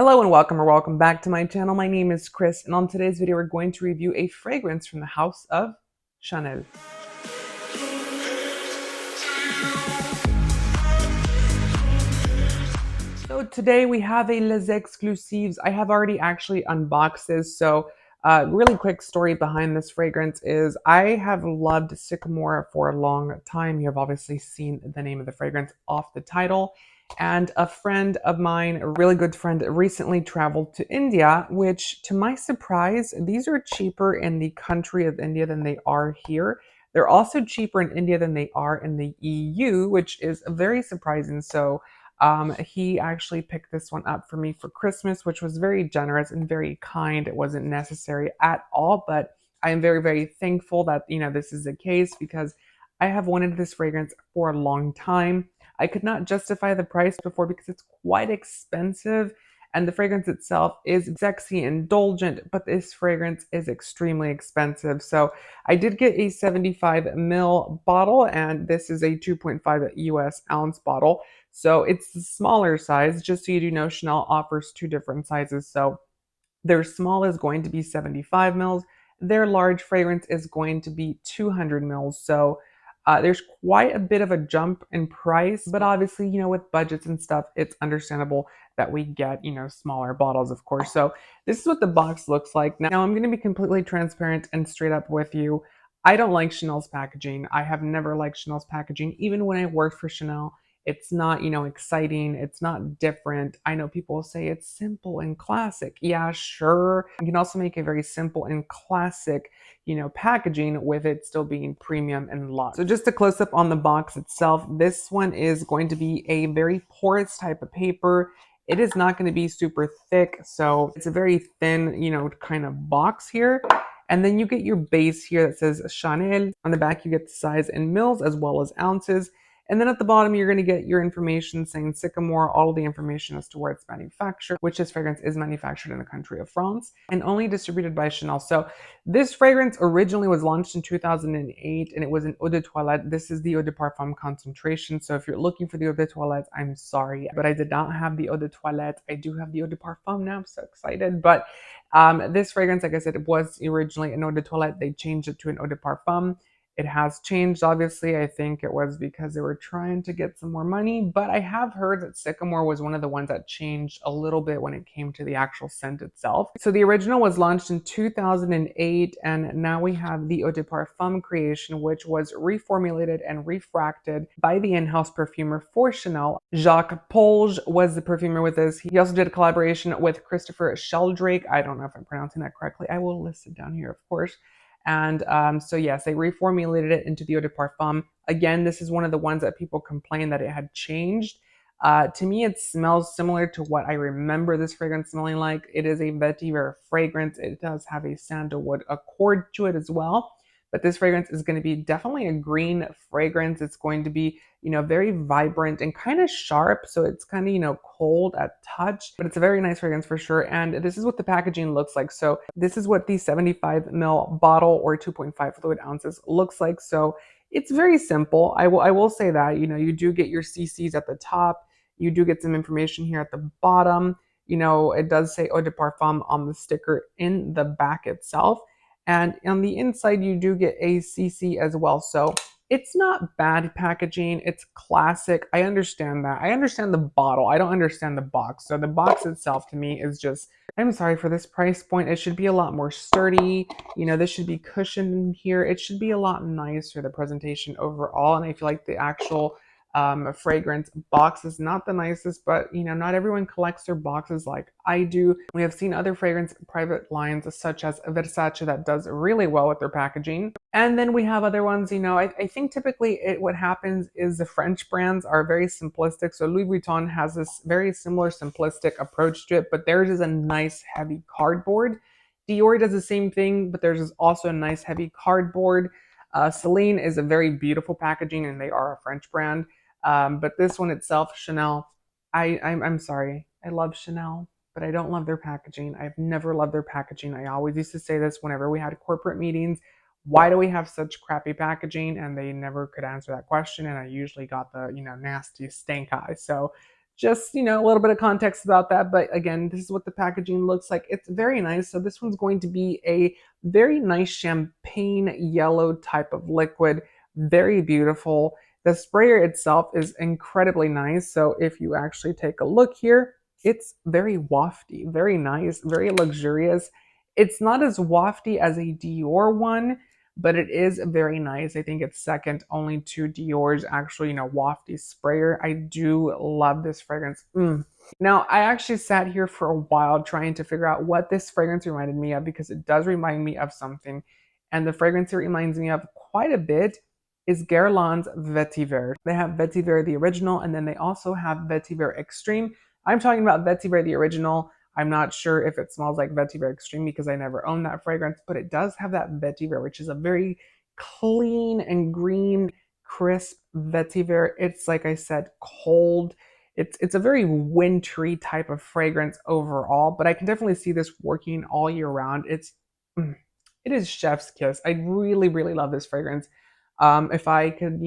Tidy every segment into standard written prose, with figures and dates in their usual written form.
Hello and welcome or welcome back to my channel. My name is Chris, and on today's video we're going to review a fragrance from the house of Chanel. So today we have a Les Exclusifs. I have already actually unboxed this, so really quick story behind this fragrance is I have loved Sycomore for a long time. You have obviously seen the name of the fragrance off the title. And a friend of mine, a really good friend, recently traveled to India, which to my surprise, these are cheaper in the country of India than they are here. They're also cheaper in India than they are in the EU, which is very surprising. So he actually picked this one up for me for Christmas, which was very generous and very kind. It wasn't necessary at all, but I am very, very thankful that, this is the case because I have wanted this fragrance for a long time. I could not justify the price before because it's quite expensive and the fragrance itself is sexy, indulgent, but this fragrance is extremely expensive. So I did get a 75 ml bottle and this is a 2.5 US ounce bottle. So it's the smaller size. Just so you do know, Chanel offers two different sizes. So their small is going to be 75 mils. Their large fragrance is going to be 200 mils. So there's quite a bit of a jump in price, but obviously, with budgets and stuff, it's understandable that we get, smaller bottles, of course. So this is what the box looks like. Now I'm going to be completely transparent and straight up with you. I don't like Chanel's packaging. I have never liked Chanel's packaging, even when I worked for Chanel. It's not, exciting. It's not different. I know people say it's simple and classic. Yeah, sure. You can also make a very simple and classic, packaging with it still being premium and luxe. So just a close up on the box itself, this one is going to be a very porous type of paper. It is not going to be super thick. So it's a very thin, kind of box here. And then you get your base here that says Chanel. On the back, you get the size in mils as well as ounces. And then at the bottom, you're going to get your information saying Sycomore, all the information as to where it's manufactured, which this fragrance is manufactured in the country of France and only distributed by Chanel. So this fragrance originally was launched in 2008 and it was an eau de toilette. This is the eau de parfum concentration. So if you're looking for the eau de toilette, I'm sorry, but I did not have the eau de toilette. I do have the eau de parfum now. I'm so excited. But this fragrance, like I said, it was originally an eau de toilette. They changed it to an eau de parfum. It has changed, obviously. I think it was because they were trying to get some more money, but I have heard that Sycomore was one of the ones that changed a little bit when it came to the actual scent itself. So the original was launched in 2008, and now we have the Eau de Parfum creation, which was reformulated and refracted by the in-house perfumer for Chanel. Jacques Polge was the perfumer with this. He also did a collaboration with Christopher Sheldrake. I don't know if I'm pronouncing that correctly. I will list it down here, of course. And so yes, they reformulated it into the eau de parfum. Again, this is one of the ones that people complained that it had changed. To me, it smells similar to what I remember this fragrance smelling like. It is a vetiver fragrance. It does have a sandalwood accord to it as well. But this fragrance is going to be definitely a green fragrance. It's going to be, very vibrant and kind of sharp. So it's kind of, cold at touch, but it's a very nice fragrance for sure. And this is what the packaging looks like. So this is what the 75 ml bottle or 2.5 fluid ounces looks like. So it's very simple. I will say that, you do get your CCs at the top. You do get some information here at the bottom. It does say eau de parfum on the sticker in the back itself. And on the inside, you do get a CC as well. So it's not bad packaging. It's classic. I understand that. I understand the bottle. I don't understand the box. So the box itself to me is just, I'm sorry, for this price point, it should be a lot more sturdy. This should be cushioned in here. It should be a lot nicer, the presentation overall. And I feel like the actual fragrance box is not the nicest, but not everyone collects their boxes like I do. We have seen other fragrance private lines such as Versace that does really well with their packaging, and then we have other ones. I think typically what happens is the French brands are very simplistic. So Louis Vuitton has this very similar simplistic approach to it, but theirs is a nice heavy cardboard. Dior does the same thing, but theirs is also a nice heavy cardboard. Celine is a very beautiful packaging and they are a French brand. But this one itself, Chanel, I'm sorry. I love Chanel, but I don't love their packaging. I've never loved their packaging. I always used to say this whenever we had corporate meetings. Why do we have such crappy packaging? And they never could answer that question. And I usually got the, nasty stank eye. So Just, a little bit of context about that. But again, this is what the packaging looks like. It's very nice. So this one's going to be a very nice champagne yellow type of liquid. Very beautiful. The sprayer itself is incredibly nice. So if you actually take a look here, it's very wafty, very nice, very luxurious. It's not as wafty as a Dior one, but it is very nice. I think it's second only to Dior's actual, wafty sprayer. I do love this fragrance. Now, I actually sat here for a while trying to figure out what this fragrance reminded me of because it does remind me of something. And the fragrance it reminds me of quite a bit is Guerlain's Vetiver. They have Vetiver the original, and then they also have Vetiver Extreme. I'm talking about Vetiver the original. I'm not sure if it smells like Vetiver Extreme because I never owned that fragrance, but it does have that Vetiver, which is a very clean and green, crisp Vetiver. It's, like I said, cold. It's a very wintry type of fragrance overall, but I can definitely see this working all year round. It is chef's kiss. I really, really love this fragrance. If I could,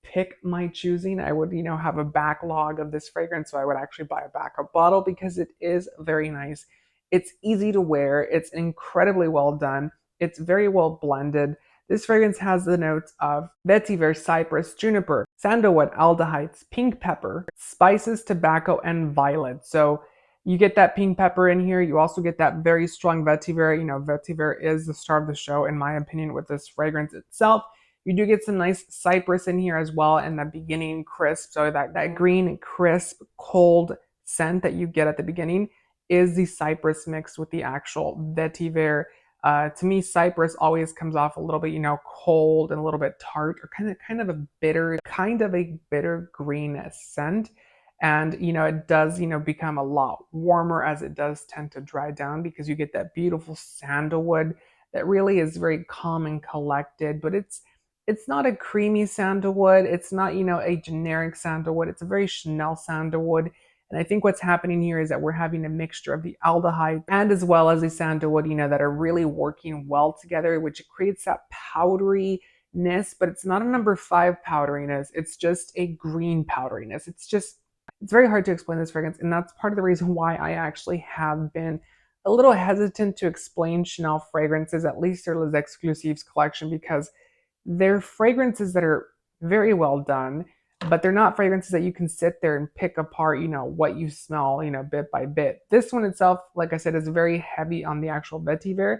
pick my choosing, I would, have a backlog of this fragrance. So I would actually buy a backup bottle because it is very nice. It's easy to wear. It's incredibly well done. It's very well blended. This fragrance has the notes of vetiver, cypress, juniper, sandalwood, aldehydes, pink pepper, spices, tobacco, and violet. So you get that pink pepper in here. You also get that very strong vetiver. Vetiver is the star of the show, in my opinion, with this fragrance itself. You do get some nice cypress in here as well in the beginning crisp. So that green, crisp, cold scent that you get at the beginning is the cypress mixed with the actual vetiver. To me, cypress always comes off a little bit, cold and a little bit tart, or kind of a bitter green scent. And it does, become a lot warmer as it does tend to dry down because you get that beautiful sandalwood that really is very calm and collected, but it's not a creamy sandalwood. It's not, a generic sandalwood. It's a very Chanel sandalwood. And I think what's happening here is that we're having a mixture of the aldehyde and as well as the sandalwood, that are really working well together, which creates that powderiness, but it's not a number 5 powderiness. It's just a green powderiness. It's very hard to explain this fragrance. And that's part of the reason why I actually have been a little hesitant to explain Chanel fragrances, at least their Les Exclusifs collection, because they're fragrances that are very well done, but they're not fragrances that you can sit there and pick apart, what you smell, bit by bit. This one itself, like I said, is very heavy on the actual vetiver,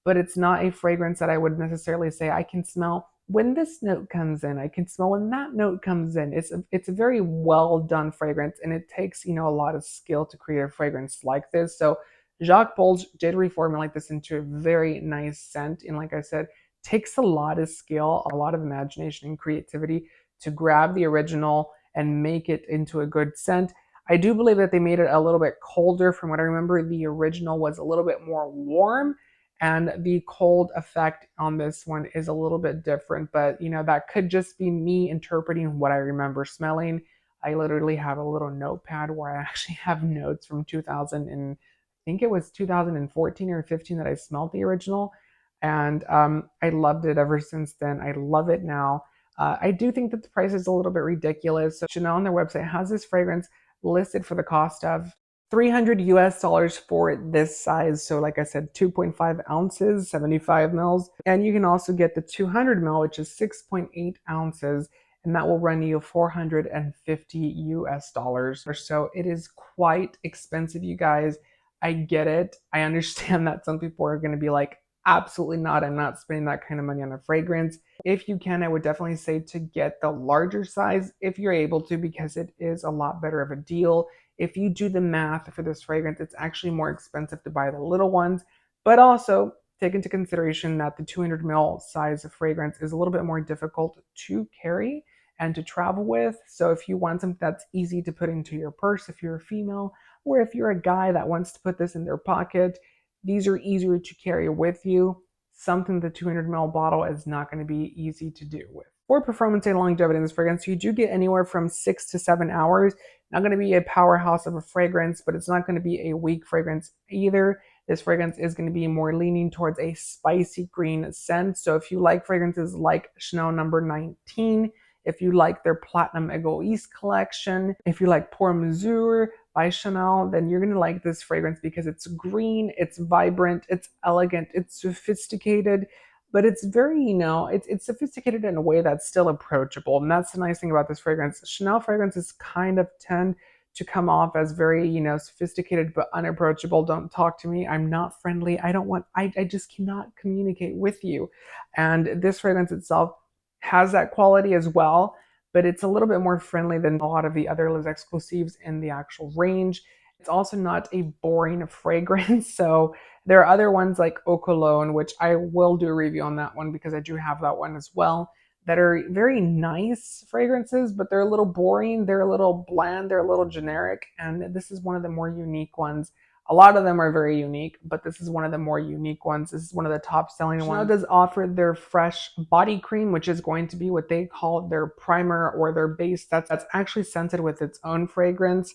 but it's not a fragrance that I would necessarily say I can smell when this note comes in. I can smell when that note comes in. It's a very well done fragrance, and it takes, a lot of skill to create a fragrance like this. So Jacques Polge did reformulate this into a very nice scent, and like I said, takes a lot of skill, a lot of imagination and creativity to grab the original and make it into a good scent. I do believe that they made it a little bit colder. From what I remember, the original was a little bit more warm, and the cold effect on this one is a little bit different, but that could just be me interpreting what I remember smelling. I literally have a little notepad where I actually have notes from 2000 and I think it was 2014 or 15 that I smelled the original, and I loved it ever since then. I love it now. I do think that the price is a little bit ridiculous. So Chanel on their website has this fragrance listed for the cost of $300 for this size. So like I said, 2.5 ounces, 75 mils. And you can also get the 200 mil, which is 6.8 ounces. And that will run you $450 or so. It is quite expensive, you guys. I get it. I understand that some people are going to be like, absolutely not. I'm not spending that kind of money on a fragrance. If you can, I would definitely say to get the larger size if you're able to, because it is a lot better of a deal. If you do the math for this fragrance, it's actually more expensive to buy the little ones, but also take into consideration that the 200 ml size of fragrance is a little bit more difficult to carry and to travel with. So if you want something that's easy to put into your purse, if you're a female, or if you're a guy that wants to put this in their pocket, these are easier to carry with you. Something the 200 ml bottle is not going to be easy to do with. For performance and longevity in this fragrance, you do get anywhere from 6 to 7 hours. Not going to be a powerhouse of a fragrance, but it's not going to be a weak fragrance either. This fragrance is going to be more leaning towards a spicy green scent. So if you like fragrances like Chanel number 19, If you like their Platinum Egoiste collection, if you like Pour Mesure by Chanel, then you're gonna like this fragrance because it's green, it's vibrant, it's elegant, it's sophisticated, but it's very, it's sophisticated in a way that's still approachable. And that's the nice thing about this fragrance. Chanel fragrances kind of tend to come off as very, sophisticated but unapproachable. Don't talk to me. I'm not friendly. I just cannot communicate with you. And this fragrance itself has that quality as well, but it's a little bit more friendly than a lot of the other Les Exclusifs in the actual range. It's also not a boring fragrance. So there are other ones like Eau Cologne, which I will do a review on that one because I do have that one as well, that are very nice fragrances, but they're a little boring, they're a little bland, they're a little generic, and this is one of the more unique ones. A lot of them are very unique, but this is one of the more unique ones. This is one of the top selling ones. Chanel does offer their fresh body cream, which is going to be what they call their primer or their base. That's actually scented with its own fragrance.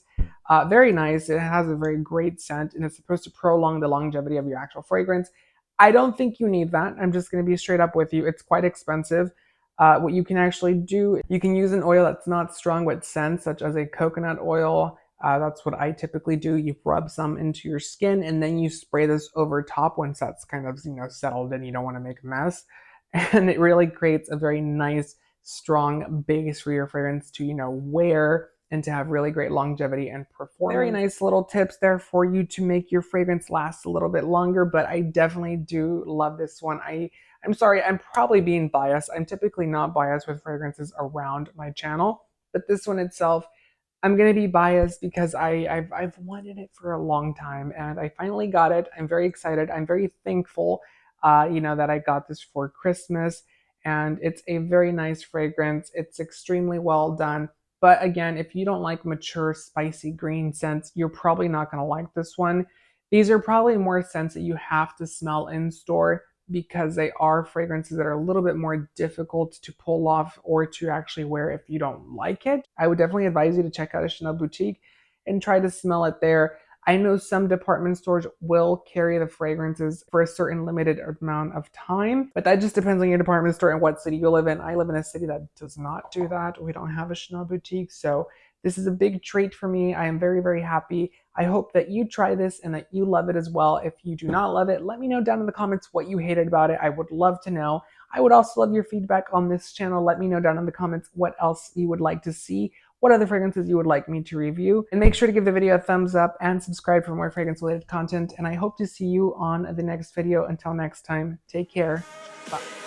Very nice. It has a very great scent, and it's supposed to prolong the longevity of your actual fragrance. I don't think you need that. I'm just going to be straight up with you. It's quite expensive. What you can actually do, you can use an oil that's not strong with scents, such as a coconut oil. That's what I typically do. You rub some into your skin and then you spray this over top once that's kind of, settled in. You don't want to make a mess. And it really creates a very nice, strong base for your fragrance to, wear and to have really great longevity and performance. Very nice little tips there for you to make your fragrance last a little bit longer, but I definitely do love this one. I'm sorry, I'm probably being biased. I'm typically not biased with fragrances around my channel, but this one itself, I'm gonna be biased because I've wanted it for a long time and I finally got it. I'm very excited. I'm very thankful, that I got this for Christmas, and it's a very nice fragrance. It's extremely well done. But again, if you don't like mature, spicy green scents, you're probably not gonna like this one. These are probably more scents that you have to smell in store because they are fragrances that are a little bit more difficult to pull off or to actually wear if you don't like it. I would definitely advise you to check out a Chanel boutique and try to smell it there. I know some department stores will carry the fragrances for a certain limited amount of time, but that just depends on your department store and what city you live in. I live in a city that does not do that. We don't have a Chanel boutique, so this is a big treat for me. I am very, very happy. I hope that you try this and that you love it as well. If you do not love it, let me know down in the comments what you hated about it. I would love to know. I would also love your feedback on this channel. Let me know down in the comments what else you would like to see, what other fragrances you would like me to review. And make sure to give the video a thumbs up and subscribe for more fragrance related content. And I hope to see you on the next video. Until next time, take care. Bye.